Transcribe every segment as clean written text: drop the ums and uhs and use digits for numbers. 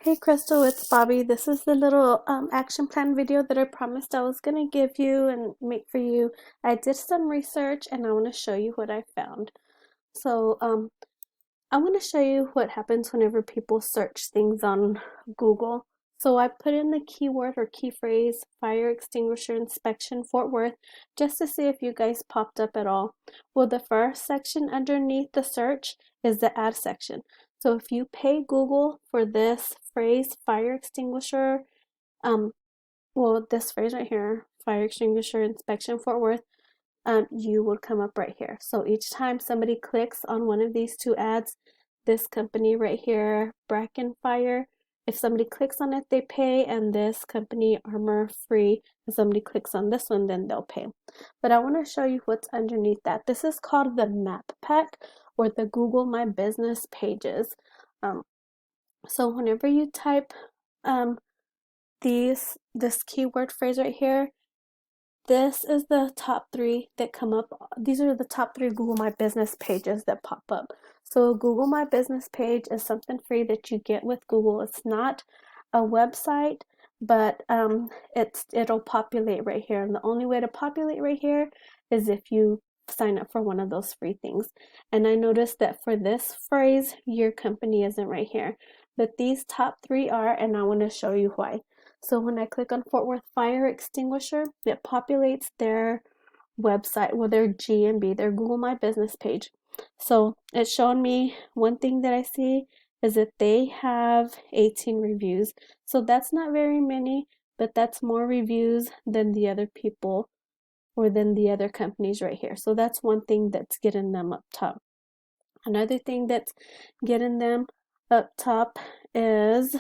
Hey Crystal, it's Bobby. This is the little action plan video that I promised I was going to give you and make for you. I did some research and I want to show you what I found. So I want to show you what happens whenever people search things on Google. So I put in the keyword or key phrase fire extinguisher inspection Fort Worth just to see if you guys popped up at all. Well, the first section underneath the search is the ad section. So if you pay Google for this phrase fire extinguisher, this phrase right here, fire extinguisher inspection Fort Worth, you would come up right here. So each time somebody clicks on one of these two ads, this company right here, Bracken Fire, if somebody clicks on it, they pay, and this company, Armor Free, if somebody clicks on this one, then they'll pay. But I want to show you what's underneath that. This is called the Map Pack or the Google My Business pages. So whenever you type this keyword phrase right here, this is the top three that come up. These are the top three Google My Business pages that pop up. So Google My Business page is something free that you get with Google. It's not a website, but it'll populate right here. And the only way to populate right here is if you sign up for one of those free things. And I noticed that for this phrase, your company isn't right here. But these top three are, and I want to show you why. So when I click on Fort Worth Fire Extinguisher, it populates their website, well, their GMB, their Google My Business page. So it's showing me one thing that I see is that they have 18 reviews. So that's not very many, but that's more reviews than the other people or than the other companies right here. So that's one thing that's getting them up top. Another thing that's getting them up top is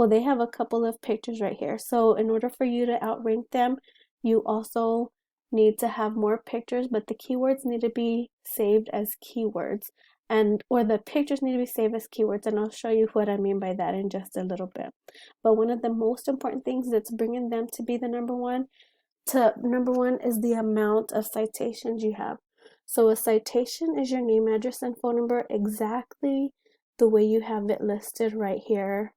they have a couple of pictures right here. So in order for you to outrank them, you also need to have more pictures, but the keywords need to be saved as keywords, or the pictures need to be saved as keywords, and I'll show you what I mean by that in just a little bit. But one of the most important things that's bringing them to be the number one is the amount of citations you have. So a citation is your name, address, and phone number exactly the way you have it listed right here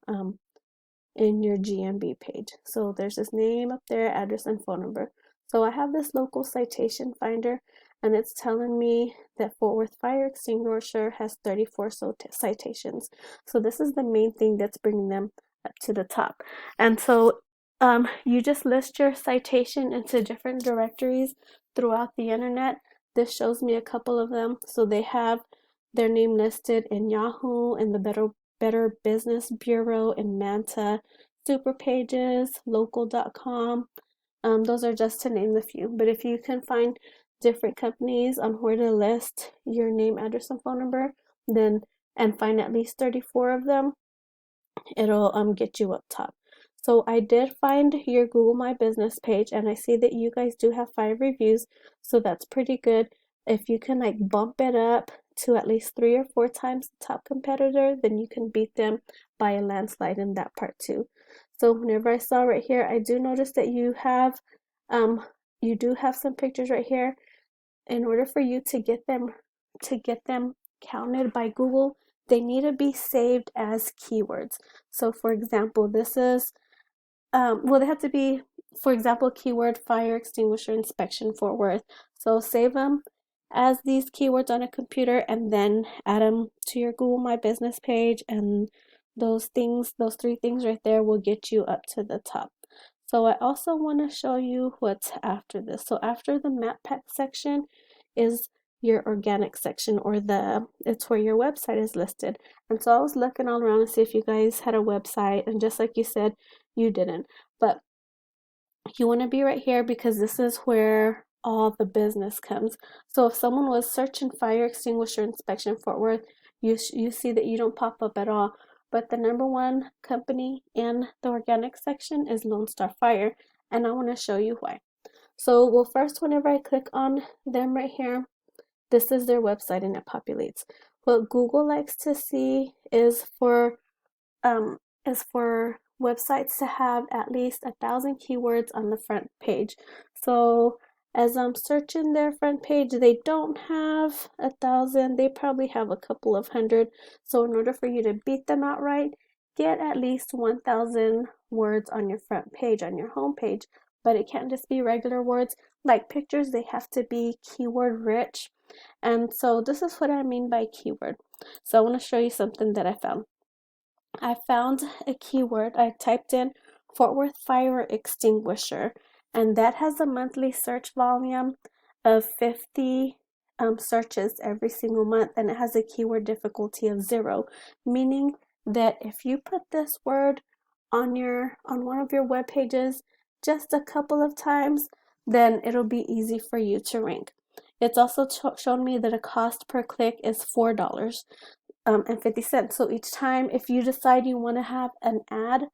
in your GMB page. So there's this name up there, address, and phone number. So I have this local citation finder, and it's telling me that Fort Worth Fire Extinguisher has 34 citations. So this is the main thing that's bringing them up to the top. And so you just list your citation into different directories throughout the internet. This shows me a couple of them. So they have their name listed in Yahoo, in the Better Business Bureau, in Manta, Super Pages, local.com. Those are just to name a few. But if you can find different companies on where to list your name, address, and phone number, and find at least 34 of them, it'll get you up top. So I did find your Google My Business page, and I see that you guys do have 5 reviews, so that's pretty good. If you can bump it up to at least 3 or 4 times the top competitor, then you can beat them by a landslide in that part too. So whenever I saw right here, I do notice that you do have some pictures right here. In order for you to get them counted by Google, they need to be saved as keywords. So for example, this is they have to be, for example, keyword fire extinguisher inspection Fort Worth. So save them as these keywords on a computer and then add them to your Google My Business page, and those 3 things right there will get you up to the top. So I also want to show you what's after this. So after the map pack section is your organic section, or it's where your website is listed. And so I was looking all around to see if you guys had a website, and just like you said, you didn't. But you want to be right here because this is where all the business comes. So if someone was searching fire extinguisher inspection Fort Worth, you see that you don't pop up at all. But the number one company in the organic section is Lone Star Fire, and I want to show you why. So, first, whenever I click on them right here, this is their website and it populates. What Google likes to see is for websites to have at least 1,000 keywords on the front page. So as I'm searching their front page, they don't have 1,000. They probably have a couple of hundred. So in order for you to beat them outright, get at least 1,000 words on your front page, on your home page, but it can't just be regular words. Like pictures, they have to be keyword rich. And so this is what I mean by keyword. So I want to show you something that I found. I found a keyword. I typed in Fort Worth fire extinguisher, and that has a monthly search volume of 50 searches every single month, and it has a keyword difficulty of 0, meaning that if you put this word on one of your web pages just a couple of times, then it'll be easy for you to rank. It's also shown me that a cost per click is $4 and 50 cents. So each time, if you decide you want to have an ad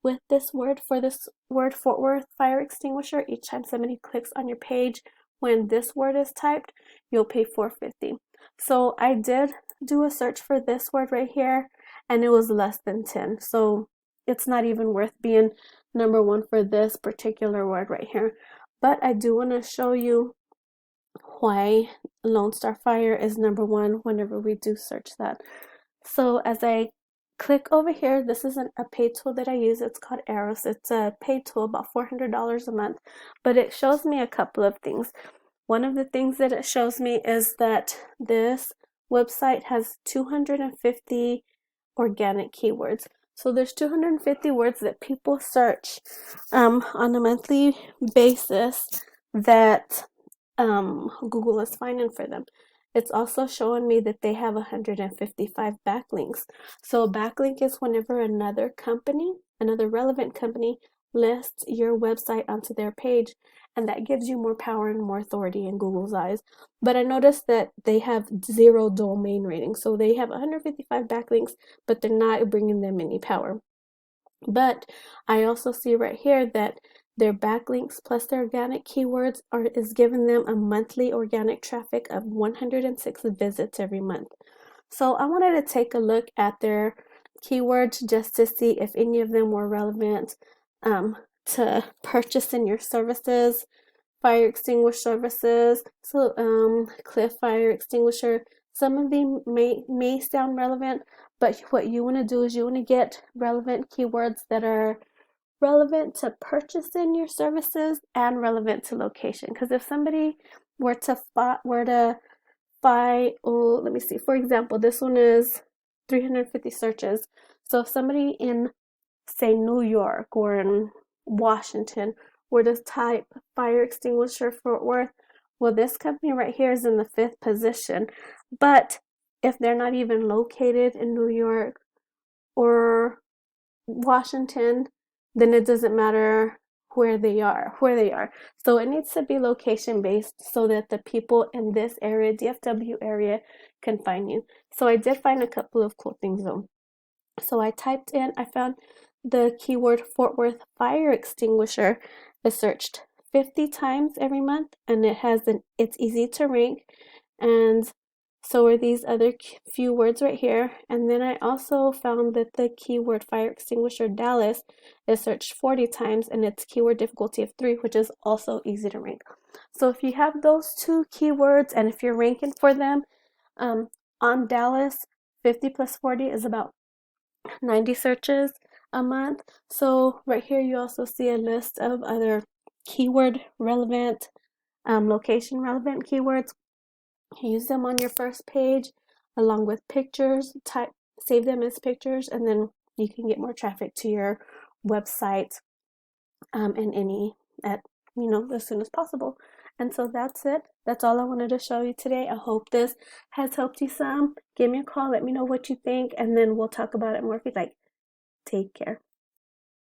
with this word, Fort Worth fire extinguisher, each time somebody clicks on your page when this word is typed, you'll pay $4.50. So I did do a search for this word right here, and it was less than 10. So it's not even worth being number 1 for this particular word right here. But I do want to show you why Lone Star Fire is number 1 whenever we do search that. So as I click over here, this is a paid tool that I use. It's called Arrows. It's a paid tool, about $400 a month, but it shows me a couple of things. One of the things that it shows me is that this website has 250 organic keywords. So there's 250 words that people search on a monthly basis that Google is finding for them. It's also showing me that they have 155 backlinks. So a backlink is whenever another relevant company lists your website onto their page, and that gives you more power and more authority in Google's eyes. But I noticed that they have 0 domain rating. So they have 155 backlinks, but they're not bringing them any power. But I also see right here that their backlinks plus their organic keywords is giving them a monthly organic traffic of 106 visits every month. So I wanted to take a look at their keywords just to see if any of them were relevant to purchase in your services, fire extinguisher services. So Cliff fire extinguisher. Some of them may sound relevant, but what you want to do is you want to get relevant keywords that are relevant to purchasing your services and relevant to location. Because if somebody were to buy, let me see, for example, this one is 350 searches. So if somebody in, say, New York or in Washington were to type fire extinguisher Fort Worth, well, this company right here is in the 5th position. But if they're not even located in New York or Washington, then it doesn't matter where they are. So it needs to be location based so that the people in this area, DFW area, can find you. So I did find a couple of cool things though. So I found the keyword Fort Worth fire extinguisher is searched 50 times every month, and it's easy to rank, and so are these other few words right here. And then I also found that the keyword fire extinguisher Dallas is searched 40 times, and it's keyword difficulty of 3, which is also easy to rank. So if you have those 2 keywords, and if you're ranking for them, on Dallas, 50 plus 40 is about 90 searches a month. So right here you also see a list of other keyword relevant, location relevant keywords. Use them on your first page along with pictures. Save them as pictures, and then you can get more traffic to your website as soon as possible. And so that's it. That's all I wanted to show you today. I hope this has helped you some. Give me a call. Let me know what you think, and then we'll talk about it more if you'd like. Take care.